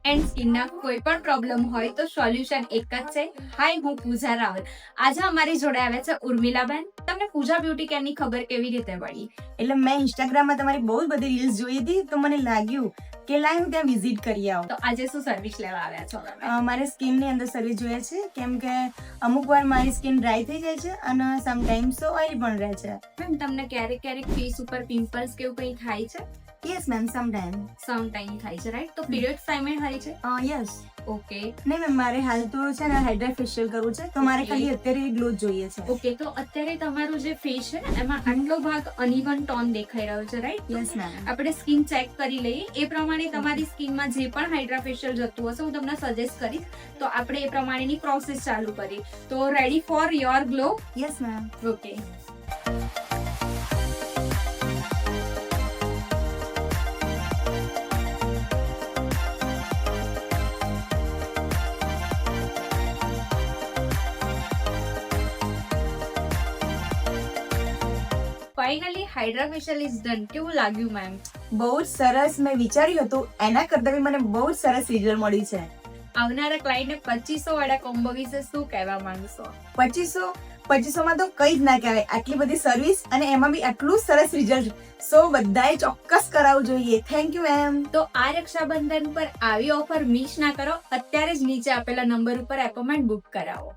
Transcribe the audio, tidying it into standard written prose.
And સ્કિનના કોઈ પણ problem હોય તો સોલ્યુશન એક જ છે. હાય, હું પૂજા રાવલ. આજે અમારી જોડે આવ્યા છે ઉર્મિલાબેન. તમને પૂજા બ્યુટી કેરની ખબર કેવી રીતે પડી? એટલે મેં ઇન્સ્ટાગ્રામમાં તમારી બહુ જ બધી રીલ્સ જોઈ હતી તો મને લાગ્યું કે લાઈ હું ત્યાં વિઝિટ કરી આવું. તો આજે શું સર્વિસ લેવા આવ્યા છો તમે? મારે સ્કિનની અંદર સર્વિસ જોઈએ છે કેમ કે અમુક વાર મારી સ્કિન ડ્રાય થઈ જાય છે અને સમટાઈમ્સ ઓઇલી પણ રહે છે. મેમ, તમને ક્યારેક ફેસ ઉપર પિમ્પલ્સ કે એવું કંઈ થાય છે? Yes ma'am, sometime. Some time થાય છે, રાઈટ? તો પીરિયડ્સ ટાઈમે થાય છે? યસ. ઓકે. નહીં મેમ, મારે હાલ તો છે ને હાઇડ્રા ફેશિયલ કરવું છે તો મારે ખાલી અત્યારે ગ્લો જોઈએ છે. ઓકે, તો અત્યારે તમારું જે ફેસ છે ને એમાં આટલો ભાગ અનઇવન ટોન દેખાઈ રહ્યો છે, રાઈટ? Yes ma'am. આપણે સ્કિન ચેક કરી લઈએ. એ પ્રમાણે તમારી સ્કિનમાં જે પણ હાઇડ્રા ફેશિયલ જતું હશે હું તમને સજેસ્ટ કરીશ. તો આપણે એ પ્રમાણેની પ્રોસેસ ચાલુ કરી. તો ready for your glow? Yes ma'am. Okay. Finally Hydra facial is done. કેવું લાગ્યું મેમ? બહુ જ સરસ. મેં વિચાર્યું હતું એના કરતાં બી મને બહુ જ સરસ રિઝલ્ટ મળ્યું છે. આવનારા ક્લાયન્ટને 2500 વાળા કોમ્બો વિશે શું કહેવા માંગશો? 2500 તો કઈ જ ના કહેવાય. આટલી બધી સર્વિસ અને એમાં બી આટલું સરસ રિઝલ્ટ. સો બધાએ ચોક્કસ કરાવવું જોઈએ. Thank you ma'am. તો આ રક્ષાબંધન પર આવી ઓફર મિસ ના કરો. અત્યારે જ નીચે આપેલા નંબર ઉપર એપોઇન્ટમેન્ટ બુક કરાવો.